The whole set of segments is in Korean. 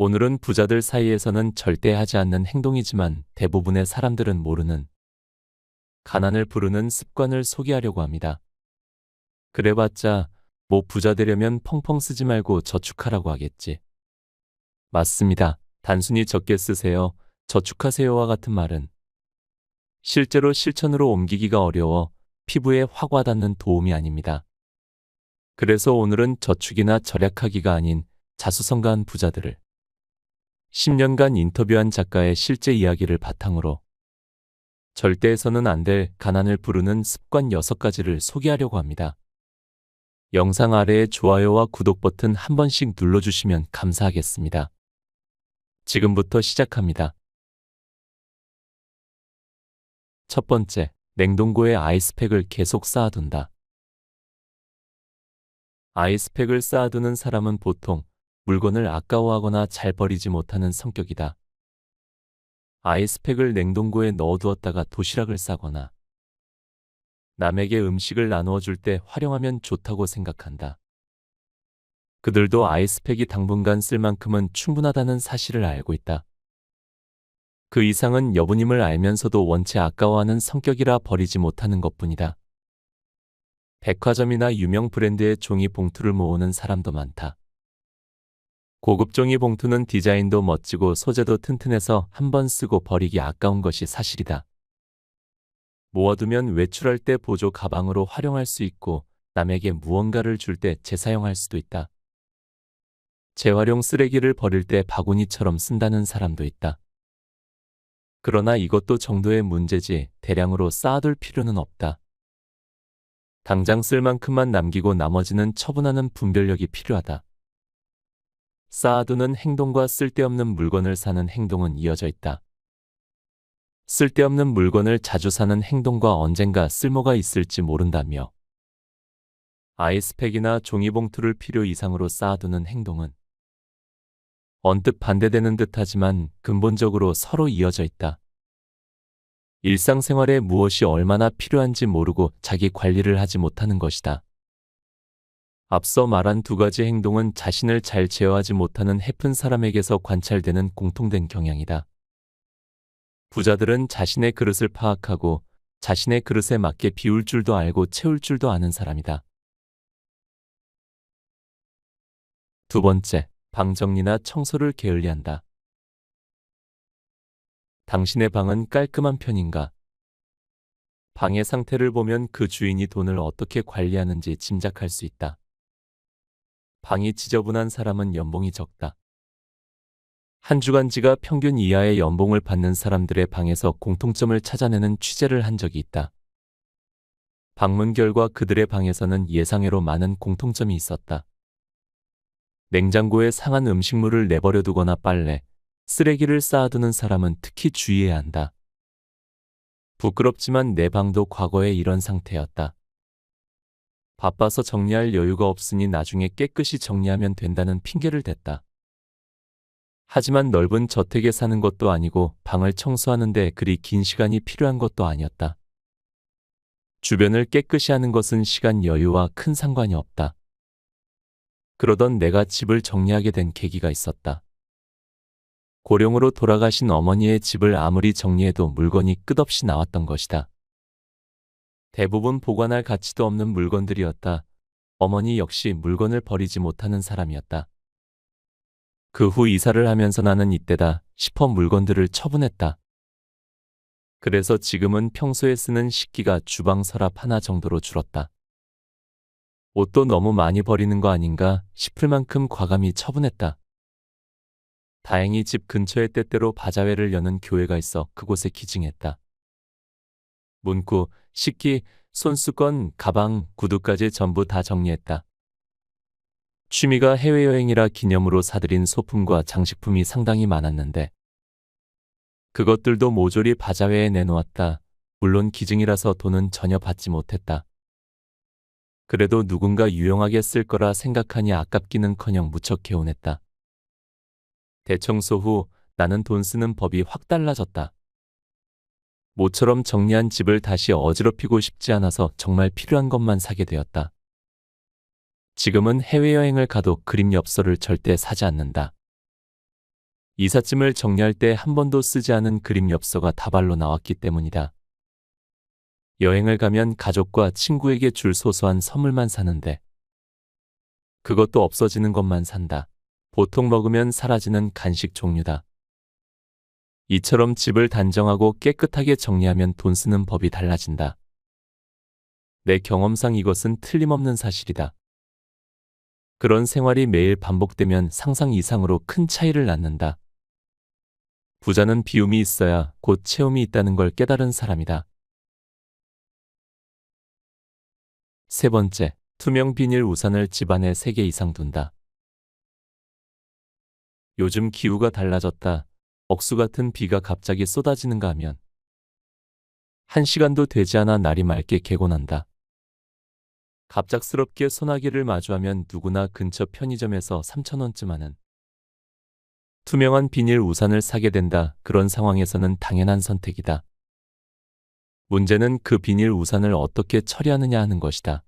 오늘은 부자들 사이에서는 절대 하지 않는 행동이지만 대부분의 사람들은 모르는 가난을 부르는 습관을 소개하려고 합니다. 그래봤자 뭐 부자 되려면 펑펑 쓰지 말고 저축하라고 하겠지. 맞습니다. 단순히 적게 쓰세요, 저축하세요와 같은 말은 실제로 실천으로 옮기기가 어려워 피부에 확 와닿는 도움이 아닙니다. 그래서 오늘은 저축이나 절약하기가 아닌 자수성가한 부자들을 10년간 인터뷰한 작가의 실제 이야기를 바탕으로 절대 해서는 안 될 가난을 부르는 습관 6가지를 소개하려고 합니다. 영상 아래에 좋아요와 구독 버튼 한 번씩 눌러주시면 감사하겠습니다. 지금부터 시작합니다. 첫 번째, 냉동고에 아이스팩을 계속 쌓아둔다. 아이스팩을 쌓아두는 사람은 보통 물건을 아까워하거나 잘 버리지 못하는 성격이다. 아이스팩을 냉동고에 넣어두었다가 도시락을 싸거나 남에게 음식을 나누어 줄 때 활용하면 좋다고 생각한다. 그들도 아이스팩이 당분간 쓸 만큼은 충분하다는 사실을 알고 있다. 그 이상은 여분임을 알면서도 원체 아까워하는 성격이라 버리지 못하는 것뿐이다. 백화점이나 유명 브랜드의 종이 봉투를 모으는 사람도 많다. 고급 종이 봉투는 디자인도 멋지고 소재도 튼튼해서 한 번 쓰고 버리기 아까운 것이 사실이다. 모아두면 외출할 때 보조 가방으로 활용할 수 있고 남에게 무언가를 줄 때 재사용할 수도 있다. 재활용 쓰레기를 버릴 때 바구니처럼 쓴다는 사람도 있다. 그러나 이것도 정도의 문제지 대량으로 쌓아둘 필요는 없다. 당장 쓸 만큼만 남기고 나머지는 처분하는 분별력이 필요하다. 쌓아두는 행동과 쓸데없는 물건을 사는 행동은 이어져 있다. 쓸데없는 물건을 자주 사는 행동과 언젠가 쓸모가 있을지 모른다며 아이스팩이나 종이봉투를 필요 이상으로 쌓아두는 행동은 언뜻 반대되는 듯하지만 근본적으로 서로 이어져 있다. 일상생활에 무엇이 얼마나 필요한지 모르고 자기 관리를 하지 못하는 것이다. 앞서 말한 2가지 행동은 자신을 잘 제어하지 못하는 해픈 사람에게서 관찰되는 공통된 경향이다. 부자들은 자신의 그릇을 파악하고 자신의 그릇에 맞게 비울 줄도 알고 채울 줄도 아는 사람이다. 두 번째, 방 정리나 청소를 게을리한다. 당신의 방은 깔끔한 편인가? 방의 상태를 보면 그 주인이 돈을 어떻게 관리하는지 짐작할 수 있다. 방이 지저분한 사람은 연봉이 적다. 한 주간지가 평균 이하의 연봉을 받는 사람들의 방에서 공통점을 찾아내는 취재를 한 적이 있다. 방문 결과 그들의 방에서는 예상외로 많은 공통점이 있었다. 냉장고에 상한 음식물을 내버려 두거나 빨래, 쓰레기를 쌓아두는 사람은 특히 주의해야 한다. 부끄럽지만 내 방도 과거에 이런 상태였다. 바빠서 정리할 여유가 없으니 나중에 깨끗이 정리하면 된다는 핑계를 댔다. 하지만 넓은 저택에 사는 것도 아니고 방을 청소하는데 그리 긴 시간이 필요한 것도 아니었다. 주변을 깨끗이 하는 것은 시간 여유와 큰 상관이 없다. 그러던 내가 집을 정리하게 된 계기가 있었다. 고령으로 돌아가신 어머니의 집을 아무리 정리해도 물건이 끝없이 나왔던 것이다. 대부분 보관할 가치도 없는 물건들이었다. 어머니 역시 물건을 버리지 못하는 사람이었다. 그 후 이사를 하면서 나는 이때다 싶어 물건들을 처분했다. 그래서 지금은 평소에 쓰는 식기가 주방 서랍 하나 정도로 줄었다. 옷도 너무 많이 버리는 거 아닌가 싶을 만큼 과감히 처분했다. 다행히 집 근처에 때때로 바자회를 여는 교회가 있어 그곳에 기증했다. 문구, 식기, 손수건, 가방, 구두까지 전부 다 정리했다. 취미가 해외여행이라 기념으로 사들인 소품과 장식품이 상당히 많았는데 그것들도 모조리 바자회에 내놓았다. 물론 기증이라서 돈은 전혀 받지 못했다. 그래도 누군가 유용하게 쓸 거라 생각하니 아깝기는커녕 무척 개운했다. 대청소 후 나는 돈 쓰는 법이 확 달라졌다. 모처럼 정리한 집을 다시 어지럽히고 싶지 않아서 정말 필요한 것만 사게 되었다. 지금은 해외여행을 가도 그림 엽서를 절대 사지 않는다. 이삿짐을 정리할 때 한 번도 쓰지 않은 그림 엽서가 다발로 나왔기 때문이다. 여행을 가면 가족과 친구에게 줄 소소한 선물만 사는데 그것도 없어지는 것만 산다. 보통 먹으면 사라지는 간식 종류다. 이처럼 집을 단정하고 깨끗하게 정리하면 돈 쓰는 법이 달라진다. 내 경험상 이것은 틀림없는 사실이다. 그런 생활이 매일 반복되면 상상 이상으로 큰 차이를 낳는다. 부자는 비움이 있어야 곧 채움이 있다는 걸 깨달은 사람이다. 세 번째, 투명 비닐 우산을 집안에 3개 이상 둔다. 요즘 기후가 달라졌다. 억수 같은 비가 갑자기 쏟아지는가 하면 1시간도 되지 않아 날이 맑게 개고 난다. 갑작스럽게 소나기를 마주하면 누구나 근처 편의점에서 3,000원쯤 하는 투명한 비닐 우산을 사게 된다. 그런 상황에서는 당연한 선택이다. 문제는 그 비닐 우산을 어떻게 처리하느냐 하는 것이다.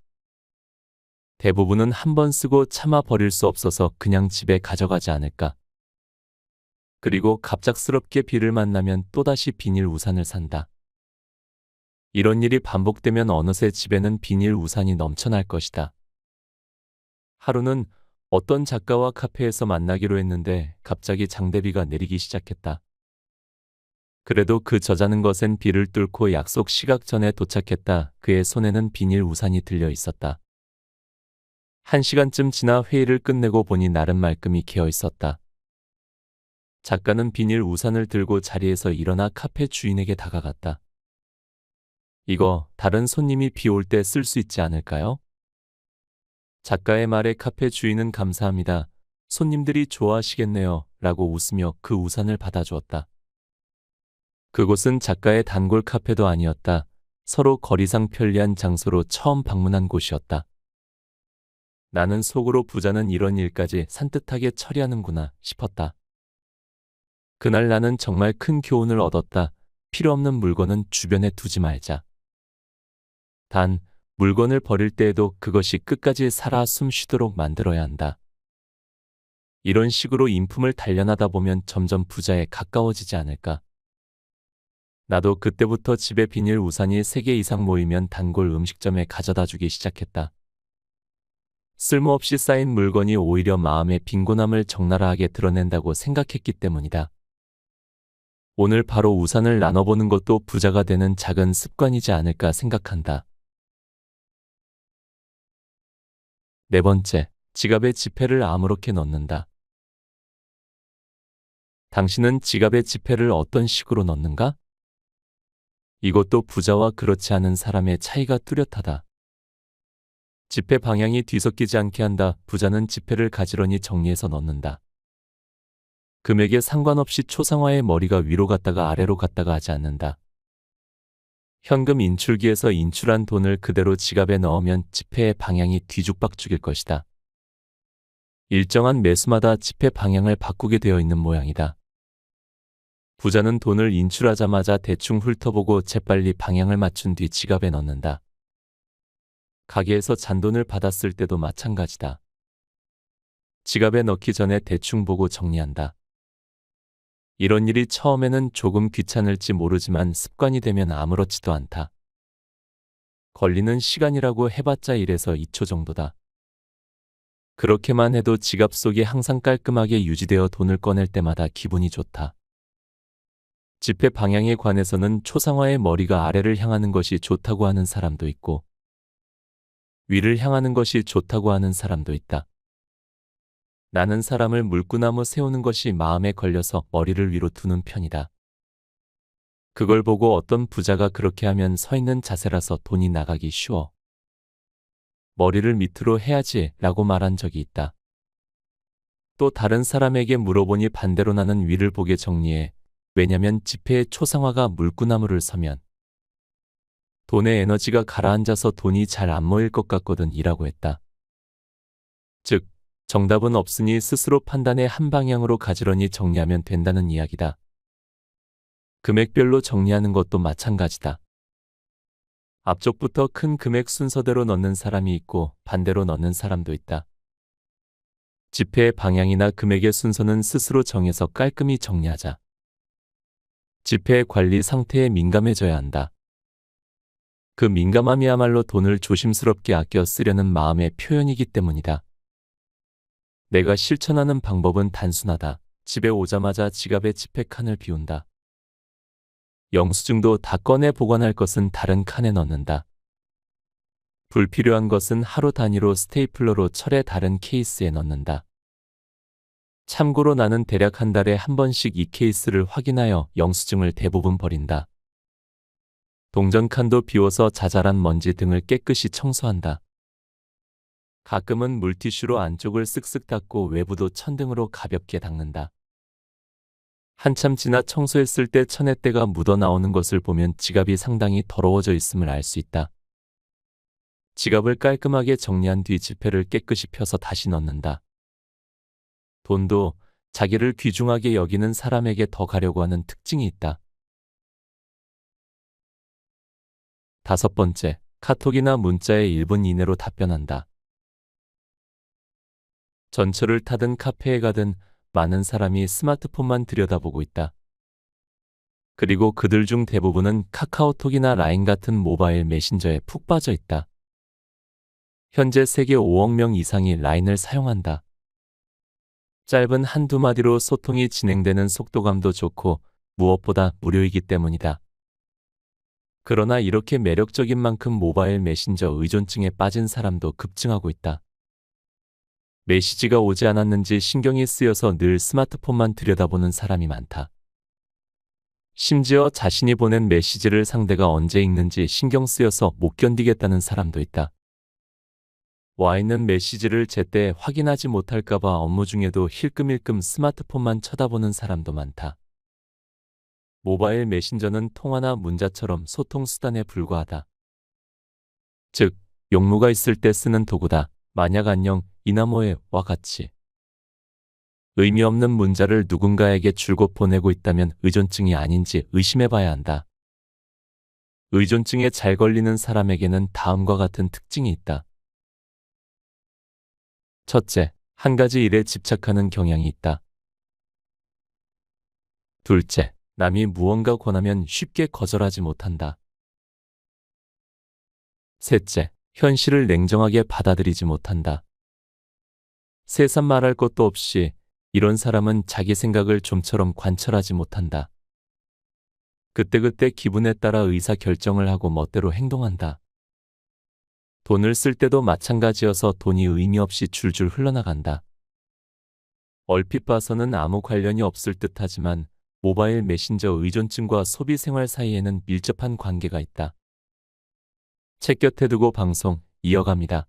대부분은 한 번 쓰고 차마 버릴 수 없어서 그냥 집에 가져가지 않을까. 그리고 갑작스럽게 비를 만나면 또다시 비닐 우산을 산다. 이런 일이 반복되면 어느새 집에는 비닐 우산이 넘쳐날 것이다. 하루는 어떤 작가와 카페에서 만나기로 했는데 갑자기 장대비가 내리기 시작했다. 그래도 그 저자는 것엔 비를 뚫고 약속 시각 전에 도착했다. 그의 손에는 비닐 우산이 들려 있었다. 1시간쯤 지나 회의를 끝내고 보니 나름 말끔히 개어 있었다. 작가는 비닐 우산을 들고 자리에서 일어나 카페 주인에게 다가갔다. 이거 다른 손님이 비 올 때 쓸 수 있지 않을까요? 작가의 말에 카페 주인은 감사합니다. 손님들이 좋아하시겠네요. 라고 웃으며 그 우산을 받아주었다. 그곳은 작가의 단골 카페도 아니었다. 서로 거리상 편리한 장소로 처음 방문한 곳이었다. 나는 속으로 부자는 이런 일까지 산뜻하게 처리하는구나 싶었다. 그날 나는 정말 큰 교훈을 얻었다. 필요 없는 물건은 주변에 두지 말자. 단, 물건을 버릴 때에도 그것이 끝까지 살아 숨 쉬도록 만들어야 한다. 이런 식으로 인품을 단련하다 보면 점점 부자에 가까워지지 않을까. 나도 그때부터 집에 비닐 우산이 3개 이상 모이면 단골 음식점에 가져다 주기 시작했다. 쓸모없이 쌓인 물건이 오히려 마음의 빈곤함을 적나라하게 드러낸다고 생각했기 때문이다. 오늘 바로 우산을 나눠보는 것도 부자가 되는 작은 습관이지 않을까 생각한다. 네 번째, 지갑에 지폐를 아무렇게 넣는다. 당신은 지갑에 지폐를 어떤 식으로 넣는가? 이것도 부자와 그렇지 않은 사람의 차이가 뚜렷하다. 지폐 방향이 뒤섞이지 않게 한다. 부자는 지폐를 가지런히 정리해서 넣는다. 금액에 상관없이 초상화의 머리가 위로 갔다가 아래로 갔다가 하지 않는다. 현금 인출기에서 인출한 돈을 그대로 지갑에 넣으면 지폐의 방향이 뒤죽박죽일 것이다. 일정한 매수마다 지폐 방향을 바꾸게 되어 있는 모양이다. 부자는 돈을 인출하자마자 대충 훑어보고 재빨리 방향을 맞춘 뒤 지갑에 넣는다. 가게에서 잔돈을 받았을 때도 마찬가지다. 지갑에 넣기 전에 대충 보고 정리한다. 이런 일이 처음에는 조금 귀찮을지 모르지만 습관이 되면 아무렇지도 않다. 걸리는 시간이라고 해봤자 1에서 2초 정도다. 그렇게만 해도 지갑 속이 항상 깔끔하게 유지되어 돈을 꺼낼 때마다 기분이 좋다. 지폐 방향에 관해서는 초상화의 머리가 아래를 향하는 것이 좋다고 하는 사람도 있고 위를 향하는 것이 좋다고 하는 사람도 있다. 나는 사람을 물구나무 세우는 것이 마음에 걸려서 머리를 위로 두는 편이다. 그걸 보고 어떤 부자가 그렇게 하면 서 있는 자세라서 돈이 나가기 쉬워. 머리를 밑으로 해야지 라고 말한 적이 있다. 또 다른 사람에게 물어보니 반대로 나는 위를 보게 정리해. 왜냐면 지폐의 초상화가 물구나무를 서면 돈의 에너지가 가라앉아서 돈이 잘 안 모일 것 같거든 이라고 했다. 즉, 정답은 없으니 스스로 판단해 한 방향으로 가지런히 정리하면 된다는 이야기다. 금액별로 정리하는 것도 마찬가지다. 앞쪽부터 큰 금액 순서대로 넣는 사람이 있고 반대로 넣는 사람도 있다. 지폐의 방향이나 금액의 순서는 스스로 정해서 깔끔히 정리하자. 지폐의 관리 상태에 민감해져야 한다. 그 민감함이야말로 돈을 조심스럽게 아껴 쓰려는 마음의 표현이기 때문이다. 내가 실천하는 방법은 단순하다. 집에 오자마자 지갑에 지폐 칸을 비운다. 영수증도 다 꺼내 보관할 것은 다른 칸에 넣는다. 불필요한 것은 하루 단위로 스테이플러로 철의 다른 케이스에 넣는다. 참고로 나는 대략 한 달에 한 번씩 이 케이스를 확인하여 영수증을 대부분 버린다. 동전칸도 비워서 자잘한 먼지 등을 깨끗이 청소한다. 가끔은 물티슈로 안쪽을 쓱쓱 닦고 외부도 천등으로 가볍게 닦는다. 한참 지나 청소했을 때 천에때가 묻어나오는 것을 보면 지갑이 상당히 더러워져 있음을 알 수 있다. 지갑을 깔끔하게 정리한 뒤 지폐를 깨끗이 펴서 다시 넣는다. 돈도 자기를 귀중하게 여기는 사람에게 더 가려고 하는 특징이 있다. 5번째, 카톡이나 문자에 1분 이내로 답변한다. 전철을 타든 카페에 가든 많은 사람이 스마트폰만 들여다보고 있다. 그리고 그들 중 대부분은 카카오톡이나 라인 같은 모바일 메신저에 푹 빠져 있다. 현재 세계 5억 명 이상이 라인을 사용한다. 짧은 한두 마디로 소통이 진행되는 속도감도 좋고 무엇보다 무료이기 때문이다. 그러나 이렇게 매력적인 만큼 모바일 메신저 의존증에 빠진 사람도 급증하고 있다. 메시지가 오지 않았는지 신경이 쓰여서 늘 스마트폰만 들여다보는 사람이 많다. 심지어 자신이 보낸 메시지를 상대가 언제 읽는지 신경 쓰여서 못 견디겠다는 사람도 있다. 와 있는 메시지를 제때 확인하지 못할까봐 업무 중에도 힐끔힐끔 스마트폰만 쳐다보는 사람도 많다. 모바일 메신저는 통화나 문자처럼 소통 수단에 불과하다. 즉, 용무가 있을 때 쓰는 도구다. 만약 안녕, 이나모에와 같이. 의미 없는 문자를 누군가에게 줄곧 보내고 있다면 의존증이 아닌지 의심해봐야 한다. 의존증에 잘 걸리는 사람에게는 다음과 같은 특징이 있다. 첫째, 한 가지 일에 집착하는 경향이 있다. 둘째, 남이 무언가 권하면 쉽게 거절하지 못한다. 셋째, 현실을 냉정하게 받아들이지 못한다. 세상 말할 것도 없이 이런 사람은 자기 생각을 좀처럼 관철하지 못한다. 그때그때 기분에 따라 의사결정을 하고 멋대로 행동한다. 돈을 쓸 때도 마찬가지여서 돈이 의미 없이 줄줄 흘러나간다. 얼핏 봐서는 아무 관련이 없을 듯하지만 모바일 메신저 의존증과 소비 생활 사이에는 밀접한 관계가 있다. 책 곁에 두고 방송 이어갑니다.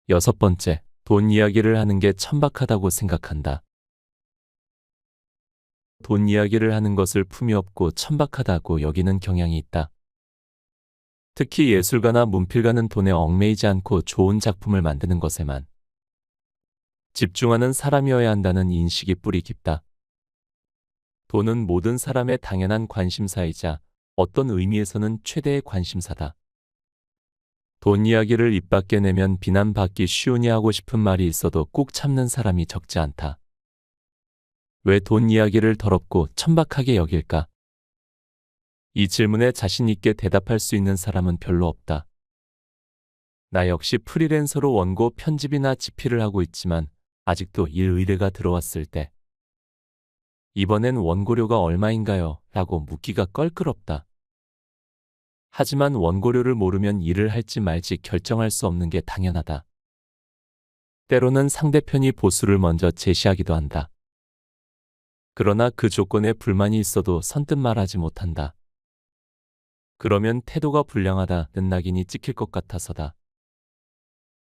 6번째, 돈 이야기를 하는 게 천박하다고 생각한다. 돈 이야기를 하는 것을 품위 없고 천박하다고 여기는 경향이 있다. 특히 예술가나 문필가는 돈에 얽매이지 않고 좋은 작품을 만드는 것에만 집중하는 사람이어야 한다는 인식이 뿌리 깊다. 돈은 모든 사람의 당연한 관심사이자 어떤 의미에서는 최대의 관심사다. 돈 이야기를 입 밖에 내면 비난받기 쉬우니 하고 싶은 말이 있어도 꾹 참는 사람이 적지 않다. 왜 돈 이야기를 더럽고 천박하게 여길까? 이 질문에 자신 있게 대답할 수 있는 사람은 별로 없다. 나 역시 프리랜서로 원고 편집이나 집필을 하고 있지만 아직도 일 의뢰가 들어왔을 때 이번엔 원고료가 얼마인가요? 라고 묻기가 껄끄럽다. 하지만 원고료를 모르면 일을 할지 말지 결정할 수 없는 게 당연하다. 때로는 상대편이 보수를 먼저 제시하기도 한다. 그러나 그 조건에 불만이 있어도 선뜻 말하지 못한다. 그러면 태도가 불량하다는 낙인이 찍힐 것 같아서다.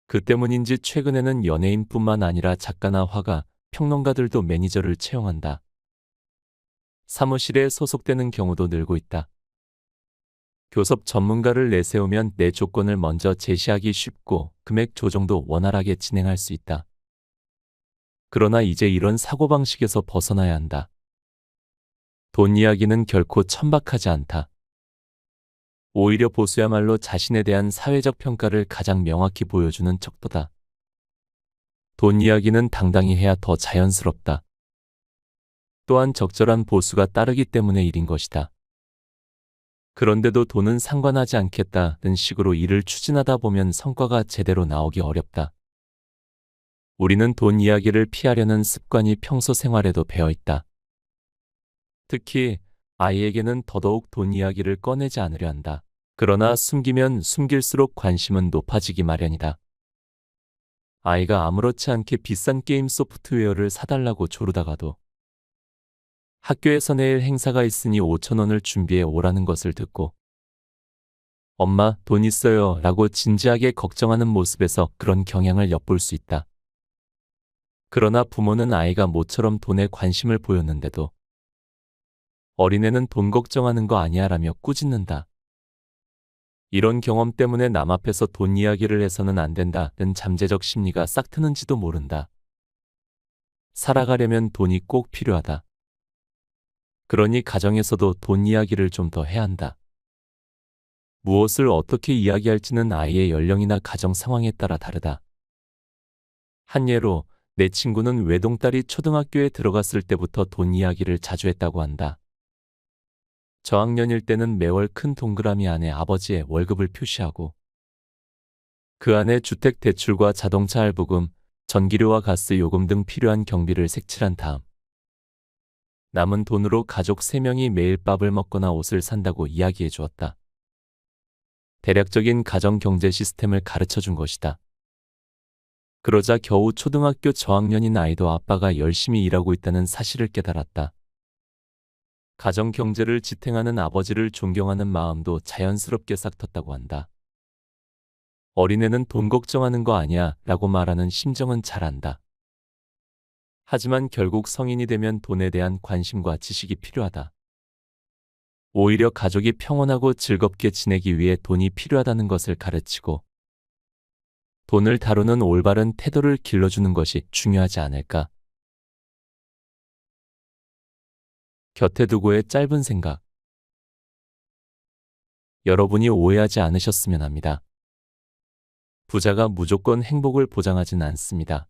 그 때문인지 최근에는 연예인뿐만 아니라 작가나 화가, 평론가들도 매니저를 채용한다. 사무실에 소속되는 경우도 늘고 있다. 교섭 전문가를 내세우면 내 조건을 먼저 제시하기 쉽고 금액 조정도 원활하게 진행할 수 있다. 그러나 이제 이런 사고방식에서 벗어나야 한다. 돈 이야기는 결코 천박하지 않다. 오히려 보수야말로 자신에 대한 사회적 평가를 가장 명확히 보여주는 척도다. 돈 이야기는 당당히 해야 더 자연스럽다. 또한 적절한 보수가 따르기 때문의 일인 것이다. 그런데도 돈은 상관하지 않겠다는 식으로 일을 추진하다 보면 성과가 제대로 나오기 어렵다. 우리는 돈 이야기를 피하려는 습관이 평소 생활에도 배어 있다. 특히 아이에게는 더더욱 돈 이야기를 꺼내지 않으려 한다. 그러나 숨기면 숨길수록 관심은 높아지기 마련이다. 아이가 아무렇지 않게 비싼 게임 소프트웨어를 사달라고 조르다가도 학교에서 내일 행사가 있으니 5,000원을 준비해 오라는 것을 듣고 엄마, 돈 있어요 라고 진지하게 걱정하는 모습에서 그런 경향을 엿볼 수 있다. 그러나 부모는 아이가 모처럼 돈에 관심을 보였는데도 어린애는 돈 걱정하는 거 아니야 라며 꾸짖는다. 이런 경험 때문에 남 앞에서 돈 이야기를 해서는 안 된다는 잠재적 심리가 싹 트는지도 모른다. 살아가려면 돈이 꼭 필요하다. 그러니 가정에서도 돈 이야기를 좀 더 해야 한다. 무엇을 어떻게 이야기할지는 아이의 연령이나 가정 상황에 따라 다르다. 한 예로 내 친구는 외동딸이 초등학교에 들어갔을 때부터 돈 이야기를 자주 했다고 한다. 저학년일 때는 매월 큰 동그라미 안에 아버지의 월급을 표시하고 그 안에 주택 대출과 자동차 할부금, 전기료와 가스 요금 등 필요한 경비를 색칠한 다음 남은 돈으로 가족 3명이 매일 밥을 먹거나 옷을 산다고 이야기해 주었다. 대략적인 가정 경제 시스템을 가르쳐 준 것이다. 그러자 겨우 초등학교 저학년인 아이도 아빠가 열심히 일하고 있다는 사실을 깨달았다. 가정 경제를 지탱하는 아버지를 존경하는 마음도 자연스럽게 싹텄다고 한다. 어린애는 돈 걱정하는 거 아니야 라고 말하는 심정은 잘 안다. 하지만 결국 성인이 되면 돈에 대한 관심과 지식이 필요하다. 오히려 가족이 평온하고 즐겁게 지내기 위해 돈이 필요하다는 것을 가르치고 돈을 다루는 올바른 태도를 길러주는 것이 중요하지 않을까. 곁에 두고의 짧은 생각. 여러분이 오해하지 않으셨으면 합니다. 부자가 무조건 행복을 보장하진 않습니다.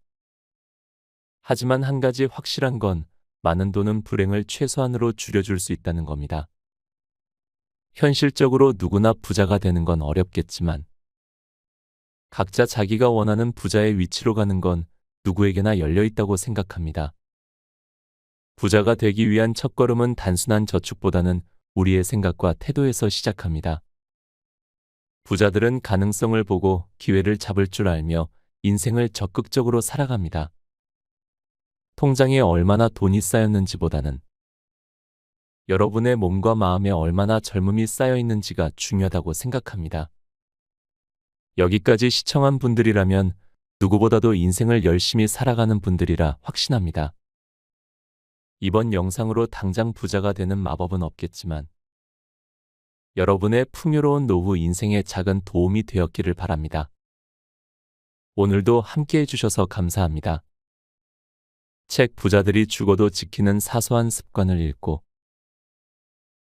하지만 한 가지 확실한 건 많은 돈은 불행을 최소한으로 줄여줄 수 있다는 겁니다. 현실적으로 누구나 부자가 되는 건 어렵겠지만 각자 자기가 원하는 부자의 위치로 가는 건 누구에게나 열려 있다고 생각합니다. 부자가 되기 위한 첫걸음은 단순한 저축보다는 우리의 생각과 태도에서 시작합니다. 부자들은 가능성을 보고 기회를 잡을 줄 알며 인생을 적극적으로 살아갑니다. 통장에 얼마나 돈이 쌓였는지보다는 여러분의 몸과 마음에 얼마나 젊음이 쌓여 있는지가 중요하다고 생각합니다. 여기까지 시청한 분들이라면 누구보다도 인생을 열심히 살아가는 분들이라 확신합니다. 이번 영상으로 당장 부자가 되는 마법은 없겠지만 여러분의 풍요로운 노후 인생에 작은 도움이 되었기를 바랍니다. 오늘도 함께 해주셔서 감사합니다. 책 부자들이 죽어도 지키는 사소한 습관을 읽고